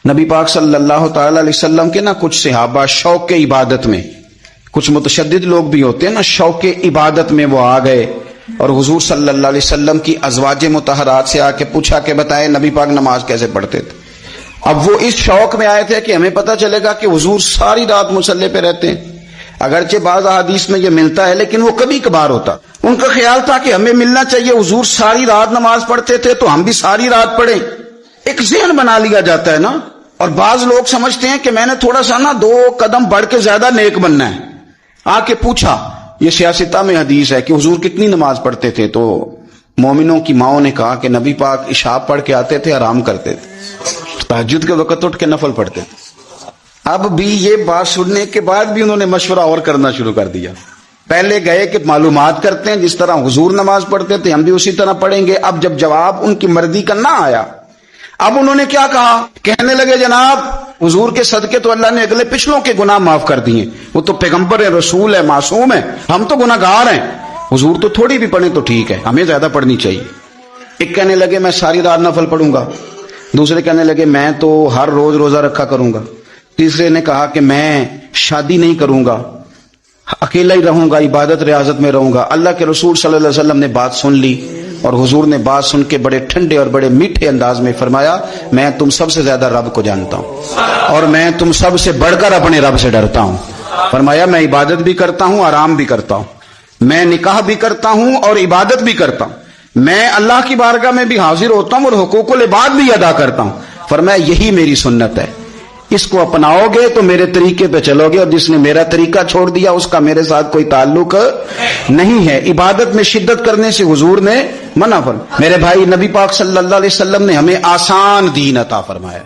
نبی پاک صلی اللہ تعالی علیہ وسلم کے نا کچھ صحابہ شوق عبادت میں، کچھ متشدد لوگ بھی ہوتے ہیں نا، شوق عبادت میں وہ آ گئے اور حضور صلی اللہ علیہ وسلم کی ازواج مطہرات سے آ کے پوچھا کہ بتائیں نبی پاک نماز کیسے پڑھتے تھے۔ اب وہ اس شوق میں آئے تھے کہ ہمیں پتہ چلے گا کہ حضور ساری رات مصلی پہ رہتے ہیں، اگرچہ بعض احادیث میں یہ ملتا ہے لیکن وہ کبھی کبھار ہوتا۔ ان کا خیال تھا کہ ہمیں ملنا چاہیے، حضور ساری رات نماز پڑھتے تھے تو ہم بھی ساری رات پڑھیں۔ ایک ذہن بنا لیا جاتا ہے نا، اور بعض لوگ سمجھتے ہیں کہ میں نے تھوڑا سا نا 2 قدم بڑھ کے زیادہ نیک بننا ہے۔ آ کے پوچھا، یہ سیاستہ میں حدیث ہے کہ حضور کتنی نماز پڑھتے تھے، تو مومنوں کی ماؤں نے کہا کہ نبی پاک عشاء پڑھ کے آتے تھے، آرام کرتے تھے، تہجد کے وقت اٹھ کے نفل پڑھتے تھے۔ اب بھی یہ بات سننے کے بعد بھی انہوں نے مشورہ اور کرنا شروع کر دیا۔ پہلے گئے کہ معلومات کرتے ہیں، جس طرح حضور نماز پڑھتے تھے ہم بھی اسی طرح پڑھیں گے۔ اب جب جواب ان کی مرضی کا نہ آیا، اب انہوں نے کیا کہا، کہنے لگے جناب حضور کے صدقے تو اللہ نے اگلے پچھلوں کے گناہ معاف کر دیے، وہ تو پیغمبر ہے، رسول ہے، معصوم ہے، ہم تو گناہ گار ہیں، حضور تو تھوڑی بھی پڑھیں تو ٹھیک ہے، ہمیں زیادہ پڑھنی چاہیے۔ ایک کہنے لگے میں ساری رات نفل پڑھوں گا، دوسرے کہنے لگے میں تو ہر روز روزہ رکھا کروں گا، تیسرے نے کہا کہ میں شادی نہیں کروں گا، اکیلا ہی رہوں گا، عبادت ریاضت میں رہوں گا۔ اللہ کے رسول صلی اللہ علیہ وسلم نے بات سن لی اور حضور نے بات سن کے بڑے ٹھنڈے اور بڑے میٹھے انداز میں فرمایا، میں تم سب سے زیادہ رب کو جانتا ہوں اور میں تم سب سے بڑھ کر اپنے رب سے ڈرتا ہوں۔ فرمایا میں عبادت بھی کرتا ہوں، آرام بھی کرتا ہوں، میں نکاح بھی کرتا ہوں اور عبادت بھی کرتا ہوں، میں اللہ کی بارگاہ میں بھی حاضر ہوتا ہوں اور حقوق العباد بھی ادا کرتا ہوں۔ فرمایا یہی میری سنت ہے، اس کو اپناؤ گے تو میرے طریقے پہ چلو گے، اور جس نے میرا طریقہ چھوڑ دیا اس کا میرے ساتھ کوئی تعلق نہیں ہے۔ عبادت میں شدت کرنے سے حضور نے منع فرمایا۔ میرے بھائی، نبی پاک صلی اللہ علیہ وسلم نے ہمیں آسان دین عطا فرمایا۔